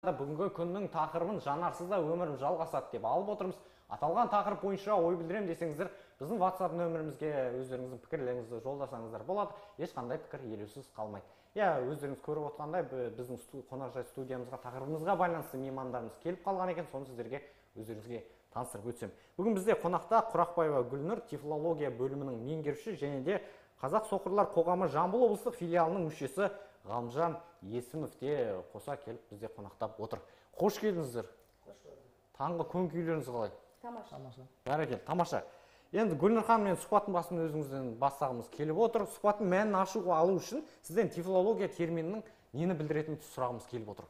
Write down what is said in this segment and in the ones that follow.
Бүгінгі күннің тақырыбын жанарсызда өмірім жалғасады деп алып отырмыз. Аталған тақырып бойынша ой білдірем десеңіздер, біздің WhatsApp нөмірімізге өздеріңіздің пікірлеріңізді жолдасаңыздар болады. Ешқандай пікір елеусіз қалмайды. Өздеріңіз көріп отқандай, біздің қонақжай студиямызға тақырыбымызға байланысты меймандарымыз келіп қалған екен, соны сіздерге өздеріңізге таныстырып өтсем. Бүгін бізде қонақта Құрақбаева Гүлнұр тифлология бөлімінің меңгерушісі және де Қазақ соқырлар қоғамы Жамбыл облыстық филиалының мүшесі Ғалымжан Есімов те қоса келіп бізде қонақтап отыр. Қош келдіңіздер. Таңғы көңіл-күйлеріңіз қалай? Тамаша. Бәрекелді, тамаша. Енді Гүлнұр ханым, мен сұхбаттың басын өзіңізден бастағымыз келіп отыр. Сұхбаттың мәнін алу үшін сізден тифлология терминінің нені білдіретінін сұрағымыз келіп отыр.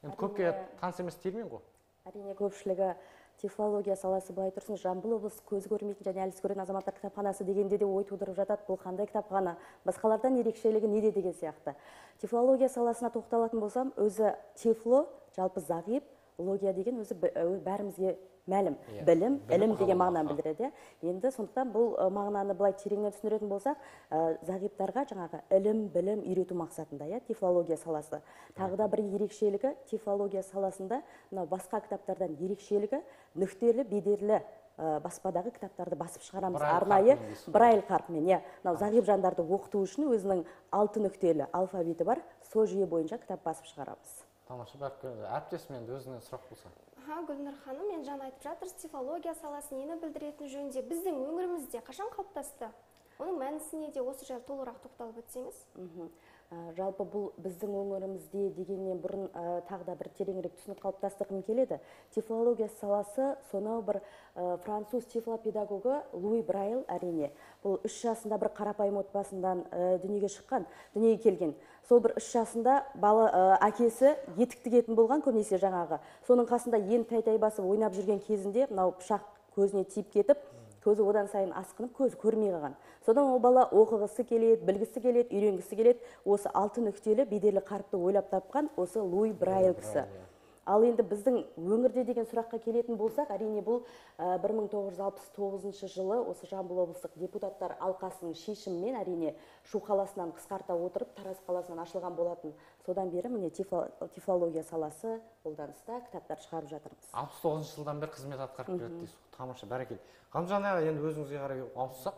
Енді көпке таныс емес термин ғой. Әрине көпшілігі тифлология саласы былай тұрсын, Жамбыл облысы көз көрмейтін және әлсіз көрген азаматтар кітапханасы дегенде де ой тудырып жатады. Бұл қандай кітапхана? Басқалардан ерекшелігі неде деген сияқты. Тифлология саласына тоқталатын болсам, өзі тифло, жалпы зағип, логия деген өзі бәрімізге мәлім, білім, ілім деген мағынаны білдіреді. Енді сондықтан бұл мағынаны былай тереңнен түсіндіретін болсақ, зағиптарға жаңағы ілім, білім үйрету мақсатында, тифлология саласы. Тағы да бір ерекшелігі тифлология саласында, басқа кітаптардан ерекшелігі нүктелі, бедерлі баспадағы кітаптарды басып шығарамыз. Арнайы Брайль қарпімен, зағип жандарды оқыту үшін өзінің 6 нүктелі алфавиті бар, сол жүйе бойынша кітап басып шығарамыз. Тамаша, әріптесімен өзіне сұрақ болса. Гүлнұр ханым, мен жаңа айтып жатырсыз, тифлология саласы нені білдіретіні жөнінде біздің өңірімізде қашан қалыптасты? Оның мәнісіне де осы жайлы толығырақ тоқталып өтсеңіз. Жалпы бұл біздің өңірімізде дегеннен бұрын тағы да бір тереңірек түсінік қалыптастырғым келеді. Тифлология саласы сонау бір француз тифлопедагогы Луи Брайль, әрине. Бұл 3 жасында бір қарапайым отбасынан дүниеге келген. Сол бір 3 жасында әкесі етік тігетін болған, көбінесе жаңағы. Соның қасында ен тәй-тәй басып ойнап жүрген кезінде мынау пышақ көзіне тиіп кетіп, көзі одан сайын асқынып, көзі көрмей қалған. Содан ол бала оқығысы келеді, білгісі келеді, үйренгісі келеді. Осы 6 нүктелі бедерлі қаріпті ойлап тапқан осы Луи Брайль кісі. Ал енді біздің өңірде деген сұраққа келетін болсақ, әрине бұл 1969 жылы осы Жамбыл облыстық депутаттар алқасының шешімімен әрине Шу қаласынан қысқарта отырып, Тараз қаласынан ашылған болатын. Содан бері міне тифлология саласы қолданыста, кітаптар шығарып жатырмыз. 69 жылдан бері қызмет атқарып келеді дейсіз. Тамаша, бәрекелді. Ғалымжан аға, енді өзіңізге қарай ауыссақ,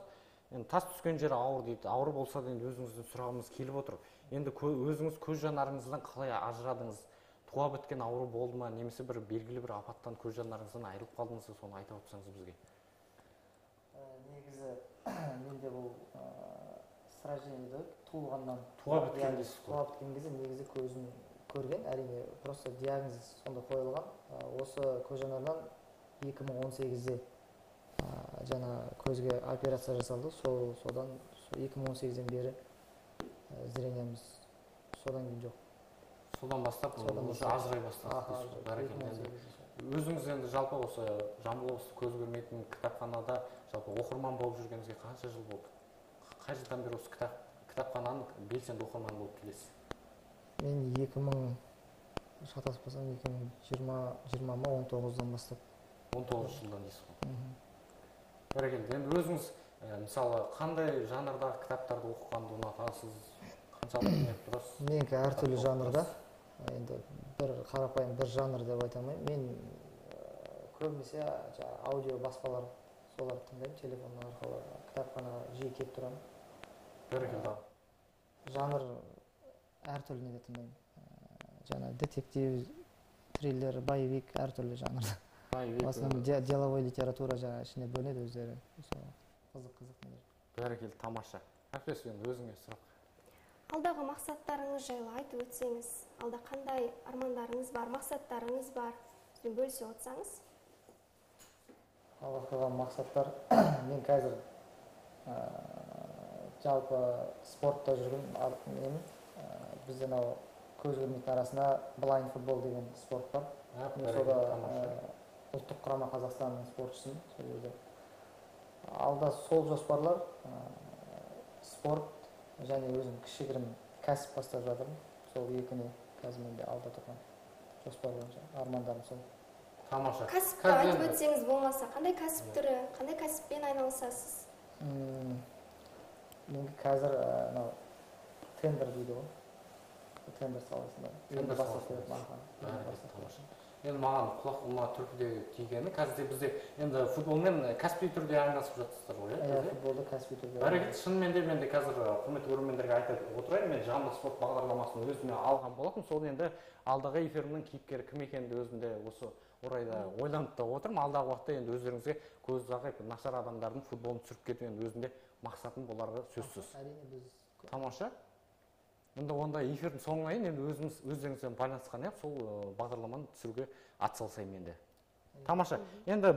енді тас түскен жері ауыр дейді. Ауыр болса да енді өзіңізден сұрағымыз келіп отыр. Енді өзіңіз көз жанарыңыздан қалай ажырадыңыз? Туа біткен ауру болды ма, немесе бір белгілі бір апаттан көз жанарыңыздан айырылып қалдыңыз, соны айта отырсаңыз бізге. Негізі менде бұл сражениеде туылғаннан туа біткен дейсіз ғой. Туа біткен кезде негізі көзім көрген, әрине просто диагноз сонда қойылған. Осы көз жанарынан 2018-де жаңа көзге операция жасалды. Содан 2018-ден бері зрениеміз содан кейін жоқ. Содан бастап ажырай бастады. Өзіңіз енді жалпы осы Жамбыл облыстық көз көрмейтін кітапханада жалпы оқырман болып жүргеніңізге қанша жыл болды? Қай жылдан бері осы кітапхананың белсенді оқырман болып келесіз? Мен 2019-дан бастап. 19 жылдан дейсіз ғой. Бәрекелді. Енді өзіңіз мысалы қандай жанрдағы кітаптарды оқығанды ұнатасыз? Қаншалықты біліп тұрасыз? Менікі әртүрлі жанрда. Енді бір қарапайым бір жанр деп айта алмаймын. Мен көбінесе аудио баспалар соларды тыңдаймын, телефон арқылы кітапхана жиі келіп тұрамын. Бәрекелді. Жанр әртүрлі де тыңдаймын. Жаңа детектив, триллер, боевик әртүрлі жанрда. Басынан деловой литература жаңа ішіне бөлінеді өздері. Қызық нелер. Бәрекелді, тамаша. Әріптес, енді өзіңе сұрақ. Алдағы мақсаттарыңыз жайлы айтып өтсеңіз, алда қандай армандарыңыз бар, мақсаттарыңыз бар, бізбен бөлісе отырсаңыз? Алға қойған мақсаттар, мен қазір жалпы спортта жүрген бізден көз көрмейтін арасында блайнд футбол деген спорт бар. Мен сода ұлттық құрама Қазақстанның спортшысымын. Алда сол жоспарлар, спорт және өзім кішігірім кәсіп бастап жатырмын. Сол екіне қазір менде алда тұрған жоспар бойынша армандарым сол. Тамаша. Кәсіпті айтып өтсеңіз болмаса, қандай кәсіп түрі, қандай кәсіппен айналысасыз? Мен қазір тендер дейді ғой. тендер саласында Тендер бастап саласында. береді Тамаша. Енді маған құлағыма түркіде тигені қазір бізде енді футболмен кәсіби түрде айналысып жатсыздар ғой, иә футболды кәсіби түрде бәрекелді. Шынымен де мен де қазір құрметті көрермендерге айтып отырайын, мен жанды спорт бағдарламасын өзіме алған болатынмын. Сол енді алдағы эфирімнің кейіпкері кім екенін өзімде осы орайда ойланып та отырмын. Алдағы уақытта енді өздеріңізге көз зағип нашар адамдардың футболын түсіріп кету енді өзімде мақсатым боларға сөзсіз. әрине біз Тамаша. Енді онда эфирдің соңына дейін енді өздеріңізбен байланысқан едік, сол бағдарламаны түсіруге атсалысайын енді. Тамаша. Енді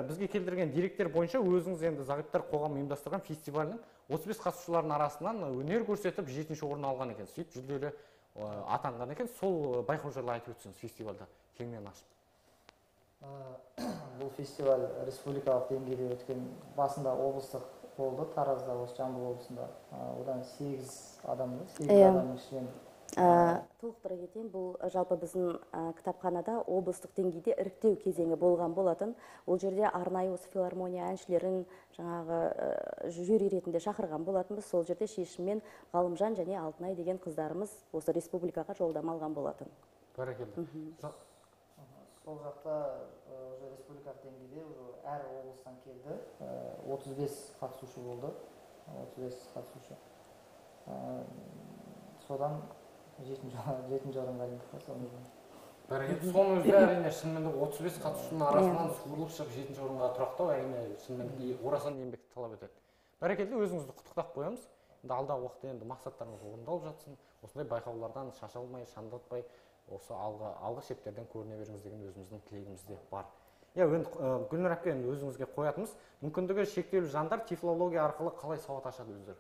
бізге келтірген деректер бойынша өзіңіз енді Зағиптар қоғамы ұйымдастырған фестивальдің 35 қатысушылардың арасынан өнер көрсетіп 7-ші орын алған екен. Сөйтіп жүлделі атанған екен. Сол байқау жайлы айтып өтсеңіз фестивальда кеңінен ашып. Бұл фестиваль республикалық деңгейде өткен, басында облыстық болды, Таразда, осы Жамбыл облысында. Одан 8 адамды, 8 адамның ішінен толықтыра кетейін, бұл жалпы біздің кітапханада облыстық деңгейде іріктеу кезеңі болған болатын. Ол жерде арнайы осы филармония әншілерін жаңағы жюри ретінде шақырған болатынбыз. Сол жерде шешіммен Ғалымжан және Алтынай деген қыздарымыз осы республикаға жолдама алған болатын. Бәрекелді. Сол жақта республикалық деңгейде әр облыстан келді, 35 қатысушы болды, 35 қатысушы. Содан 7-ші орынға дейін. Бәрекелді. Соның өзі әрине шынымен де 35 қатысушының арасынан суырылып шығып 7-ші орынға тұрақтау әрине шынымен де орасан еңбекті талап етеді. Бәрекелді, өзіңізді құттықтап қоямыз. Енді алдағы уақытта енді мақсаттарыңыз орындалып жатсын. Осындай байқаулардан шашалмай, шаңдатпай, осы алғы шептерден көріне беріңіз деген өзіміздің тілегіміз де бар. Енді Гүлнұр әпке, енді өзіңізге қоятымыз, мүмкіндігі шектеулі жандар тифлология арқылы қалай сауат ашады өздері?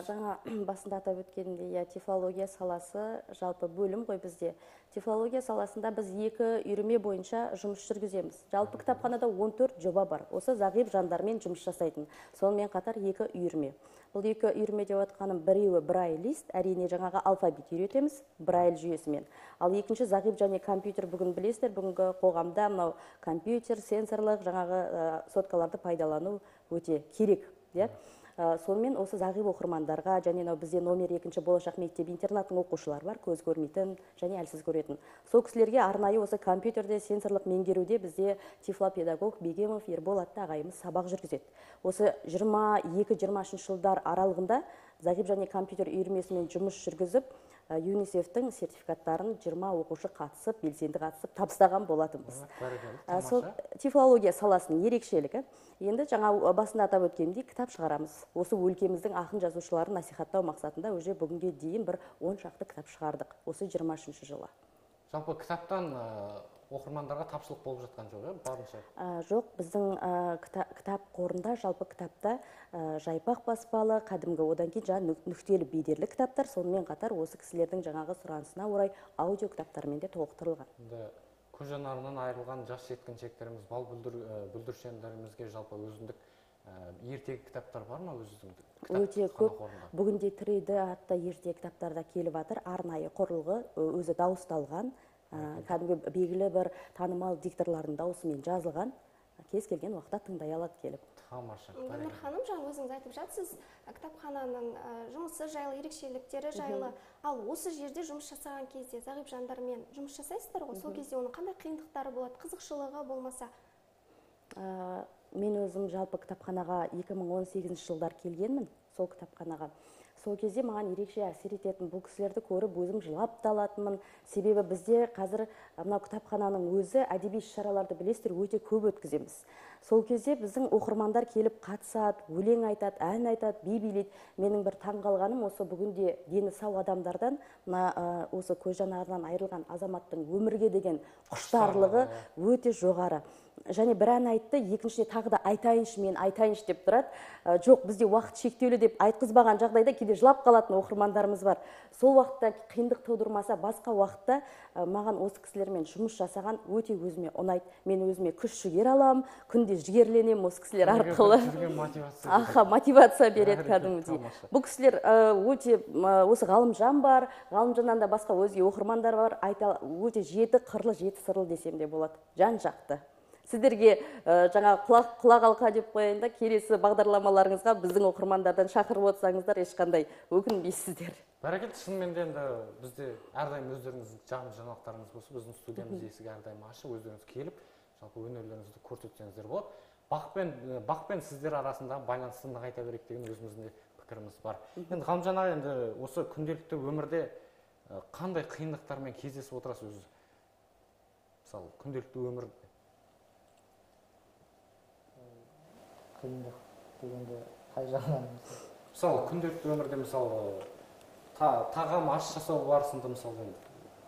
Жаңа басында атап өткенде, тифлология саласы жалпы бөлім ғой бізде. Тифлология саласында біз 2 үйірме бойынша жұмыс жүргіземіз. Жалпы кітапханада 14 жоба бар. Осы зағип жандармен жұмыс жасайтын. Сонымен қатар 2 үйірме. Бұл 2 үйірме деп отқаным, біреуі брайлист, әрине жаңағы алфавит үйретеміз брайл жүйесімен. Ал екінші зағип және компьютер, бүгін білесіздер, бүгінгі қоғамда мынау компьютер, сенсорлық жаңағы соткаларды пайдалану өте керек, иә. Сонымен осы зағип оқырмандарға және бізде номер 2 болашақ мектеп интернаттың оқушылары бар, көз көрмейтін және әлсіз көретін. Сол кісілерге арнайы осы компьютерде, сенсорлық меңгеруде бізде тифлопедагог Бегемов Ербол атты ағайымыз сабақ жүргізеді. Осы 22-23 жылдар аралығында зағип және компьютер үйірмесімен жұмыс жүргізіп, ЮНИСЕФ-тің сертификаттарын 20 оқушы қатысып, белсенді қатысып табыстаған болатынбыз. Сол тифлология саласының ерекшелігі. Енді жаңа басында атап өткендей кітап шығарамыз. Осы өлкеміздің ақын жазушыларын насихаттау мақсатында уже бүгінге дейін бір 10 шақты кітап шығардық. Осы 23 жылы. Жалпы кітаптан оқырмандарға тапшылық болып жатқан жоқ, барынша? Жоқ, біздің кітап қорында жалпы кітапта жайпақ баспалы, қадімгі, одан кейін жаңа нүктелі бедерлі кітаптар, сонымен қатар осы кісілердің жаңағы сұранысына орай аудио кітаптармен де толықтырылған. Көз жанарынан айырылған жас жеткіншектеріміз, бал бүлдіршендерімізге жалпы өзіндік ертегі кітаптар бар ма өзіңіздің? Өте көп. Бүгінде 3D атты ертегі кітаптарда келіп жатыр. Арнайы құрылғы, өзі дауысталған, кәдімгі белгілі бір танымал дикторлардың даусымен жазылған, кез келген уақытта тыңдай алады келіп. Тамаша. Гүлнұр ханым, жаңа өзіңіз айтып жатсыз, кітапхананың жұмысы жайлы, ерекшеліктері жайлы. Ал осы жерде жұмыс жасаған кезде зағип жандармен жұмыс жасайсыздар ғой, сол кезде оның қандай қиындықтары болады, қызықшылығы болмаса? Мен өзім жалпы кітапханаға 2018 жылдар келгенмін, сол кітапханаға. Сол кезде маған ерекше әсер ететін, бұл кісілерді көріп өзім жылап та алатынмын. Себебі бізде қазір мынау кітапхананың өзі әдеби іс-шараларды білесіздер өте көп өткіземіз. Сол кезде біздің оқырмандар келіп қатысады, өлең айтады, ән айтады, би билейді. Менің бір таңғалғаным осы бүгінде дені сау адамдардан осы көз жанарынан айырылған азаматтың өмірге деген құштарлығы өте жоғары. Және бір ән айтты, екіншіне тағы да айтайыншы, мен айтайыншы деп тұрады. Жоқ, бізде уақыт шектеулі деп айтқызбаған жағдайда кейде жылап қалатын оқырмандарымыз бар. Сол уақытта қиындық тудырмаса, басқа уақытта маған осы кісілермен жұмыс жасаған өте өзіме ұнайды. Мен өзіме күш жігер алам, күнде жігерленем осы кісілер арқылы. Мотивация береді кәдімгідей. Бұл кісілер өте, осы Ғалымжан бар, Ғалымжаннан да басқа өзге оқырмандар бар, өте жеті қырлы, жеті сырлы десем де болады, жан жақты. сіздерге жаңа құлақ алқа деп қояйын да, келесі бағдарламаларыңызға біздің оқырмандардан шақырып отырсаңыздар ешқандай өкінбейсіздер. Бәрекелді, шынымен де енді бізде әрдайым өздеріңіздің жағымды жаңалықтарыңыз болса, біздің студиямыз есігі әрдайым ашық, өздеріңіз келіп, жалпы өнерлеріңізді көрсетсеңіздер болады. Бақ пен сіздер арасында байланысты нығайта берейік деген өзіміздің де пікіріміз бар. Енді Ғалымжан аға, енді осы күнделікті өмірде қандай қиындықтармен кездесіп отырасыз өзі? Мысалы, күнделікті өмір қиындық дегенде қай жағынан? Мысалы, күнделікті өмірде мысалы тағам аш жасау барысында, мысалы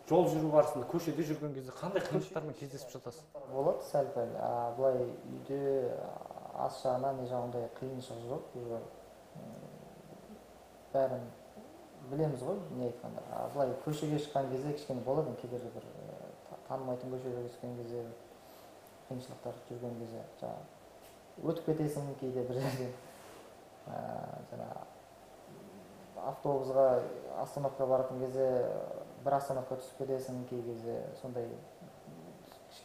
жол жүру барысында, көшеде жүрген кезде қандай қиындықтармен кездесіп жатасыз? Болады сәл-пәл. Былай үйде ас жағынан не жағындай қиыншылық жоқ. Уже бәрін білеміз ғой, не айтқанда. Былай көшеге шыққан кезде кішкене болады, кедергі бір танымайтын көшеге түскен кезде, қиыншылықтар жүрген кезде, өтіп кетесің кейде бір жерден. Автобусға, остановкаға баратын кезде бір остановка түсіп кетесің, кей кезде сондай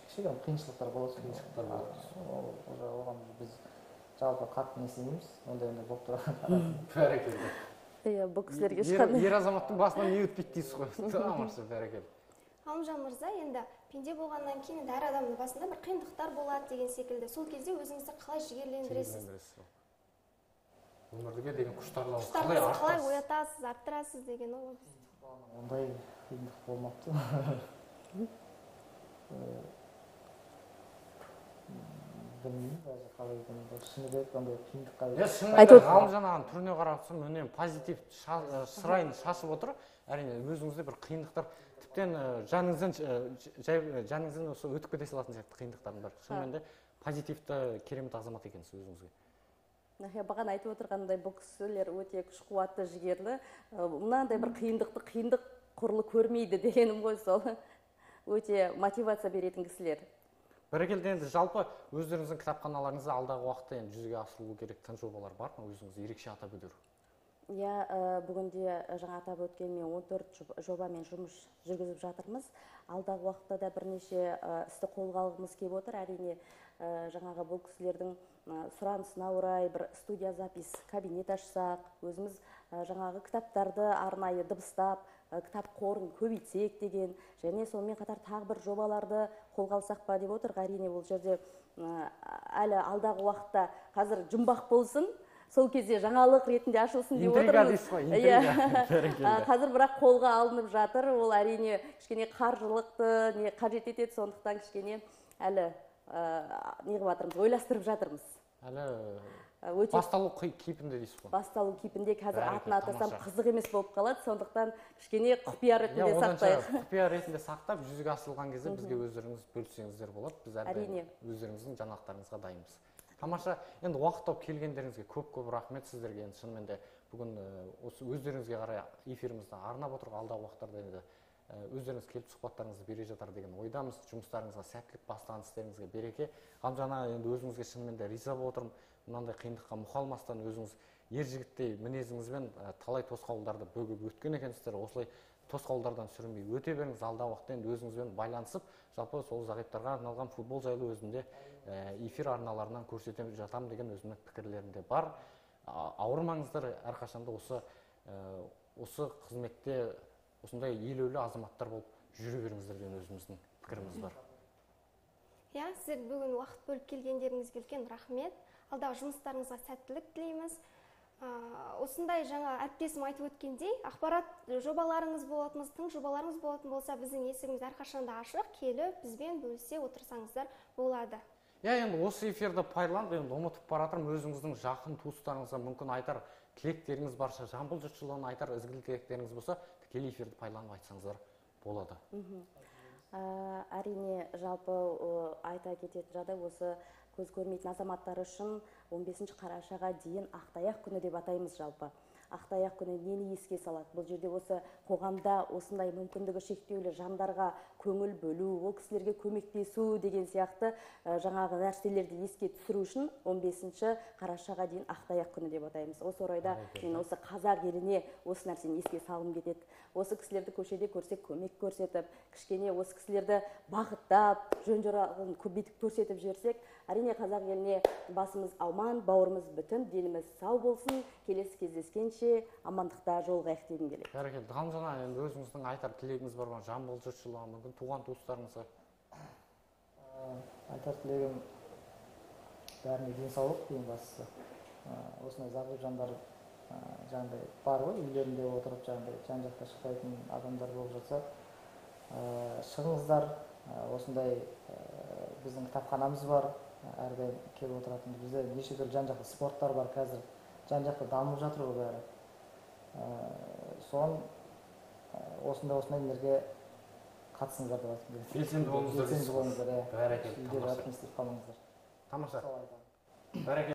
кішігірім қиыншылықтар болады. Оған біз жалпы қатты не істемейміз, ондай болып тұрады. Бәрекелді. Иә, бұл кісілерге ешқандай. Ер азаматтың басынан не өтпейді дейсіз ғой. Тамаша, бәрекелді. Ғалымжан мырза, енді пенде болғаннан кейін әр адамның басында бір қиындықтар болады деген секілді. Сол кезде өзіңізді қалай жігерлендіресіз? Өмірге деген құштарлығыңызды қалай оятасыз, арттырасыз деген ол. Ондай қиындық болмапты. Білмеймін, даже қалай екенін. Шыны керек, ондай қиындыққа. Шынымен Ғалымжан ағаның түріне қарасам, үнемі позитив шырайын шашып отыр. Әрине, өзіңізде бір қиындықтар, тіптен жаныңыздан осы өтіп кете салатын сияқты қиындықтардың бар. Шынымен де позитивті керемет азамат екенсіз өзіңізге. Бағана айтып отырғандай, бұл кісілер өте күш қуатты, жігерлі. Мынандай бір қиындық құрлы көрмейді дегенім ғой, сол. Өте мотивация беретін кісілер. Бәрекелді, енді жалпы өздеріңіздің кітапханаларыңызда алдағы уақытта жүзеге асырылу керек тың жобалар бар ма, өзіңіз ерекше атап өтер? Иә, бүгінде жаңа атап өткенмен 14 жобамен жұмыс жүргізіп жатырмыз. Алдағы уақытта да бірнеше істі қолға алғымыз келіп отыр. Әрине, жаңағы бұл кісілердің сұранысына орай бір студия запись кабинет ашсақ, өзіміз жаңағы кітаптарды арнайы дыбыстап, кітап қорын көбейтсек деген, және сонымен қатар тағы бір жобаларды қолға алсақ па деп отыр. Әрине, бұл жерде әлі алдағы уақытта қазір жұмбақ болсын, сол кезде жаңалық ретінде ашылсын деп отырмыз. Қазір бірақ қолға алынып жатыр. Ол әрине кішкене қаржылықты не қажет етеді, сондықтан кішкене әлі неғып жатырмыз, ойластырып жатырмыз. Әлі басталу кейпінде дейсіз ғой? Басталу кейпінде. Қазір атын атасам қызық емес болып қалады, сондықтан кішкене құпия ретінде сақтайық. Құпия ретінде сақтап, жүзеге асырылған кезде бізге өздеріңіз бөліссеңіздер болады. Біз әрдайым өздеріңіздің жаңалықтарыңызға дайынбыз. Тамаша, енді уақыт тауып келгендеріңізге көп рахмет сіздерге. Енді шынымен де бүгін осы өздеріңізге қарай эфирімізді арнап отырған алдағы уақыттарда енді өздеріңіз келіп сұхбаттарыңызды бере жатар деген ойдамыз. Жұмыстарыңызға сәттілік, бастаған істеріңізге береке. Ғалымжан аға, енді өзіңізге шынымен де риза болып отырмын. Мынандай қиындыққа мұқалмастан өзіңіз ер жігіттей мінезіңізбен талай тосқауылдарды бөгіп өткен екенсіздер. Осылай тосқауылдардан сүрінбей өте беріңіз. Алдағы уақытта енді өзіңізбен байланысып, жалпы сол зағиптарға арналған футбол жайлы өзімде эфир арналарынан көрсетіп жатам деген өзімнің пікірлерімде бар. Ауырмаңыздар, әрқашанда осы қызметте осындай елеулі азаматтар болып жүре беріңіздер деген өзіміздің пікіріміз бар. Иә, сіздер бүгін уақыт бөліп келгендеріңізге үлкен рахмет. Алдағы жұмыстарыңызға сәттілік тілейміз. Осындай жаңа әріптесім айтып өткендей, ақпарат жобаларыңыз болатын, тың жобаларыңыз болатын болса, біздің есігіміз әрқашанда ашық, келіп бізбен бөлісе отырсаңыздар болады. Иә, енді осы эфирді пайдаланып, енді ұмытып баратырмын, өзіңіздің жақын туыстарыңызға мүмкін айтар тілектеріңіз барша, жамбыл жұртшылығына айтар ізгілі тілектеріңіз болса, тікелей эфирді пайдаланып айтсаңыздар болады. Әрине, жалпы айта кететін жағдай осы көз көрмейтін азаматтар үшін 15 қарашаға дейін ақтаяқ күні деп атаймыз жалпы. Ақтаяқ күні нені еске салады? Бұл жерде осы қоғамда осындай мүмкіндігі шектеулі жандарға көңіл бөлу, ол кісілерге көмектесу деген сияқты жаңағы нәрселерді еске түсіру үшін 15 қарашаға дейін Ақтаяқ күні деп атаймыз. Осы орайда мен осы қазақ еліне осы нәрсені еске салғым кетеді. Осы кісілерді көшеде көрсек көмек көрсетіп, кішкене осы кісілерді бағыттап, жөн жоралғын көбейтіп көрсетіп жіберсек, әрине қазақ еліне басымыз аман, бауырымыз бүтін, деніміз сау болсын. Келесі кездескенше амандықта жолығайық дегім келеді. Бәрекелді. Ғалымжан аға, енді өзіңіздің айтар тілегіңіз бар ма? Жамбыл жұртшылығы, мүмкін туған туыстарыңызға? Айтар тілегім бәріне денсаулық ең бастысы. Осындай зағип жандар жаңағыдай бар ғой, үйлерінде отырып жаңағыдай жан-жаққа шықпайтын адамдар болып жатса, шығыңыздар. Осындай біздің кітапханамыз бар, әрдайым келіп отыратын. Бізде неше түрлі жан-жақты спорттар бар, қазір жан-жақты дамып жатыр ғой бәрі. Соған осындай нелерге қатысыңыздар деп айтқым келеді. Белсенді болыңыздар. Белсенді болыңыздар, иә. Бәрекелді. Үйде жатып не істеп қалмаңыздар. Тамаша. Сол айтамын. Бәрекелді.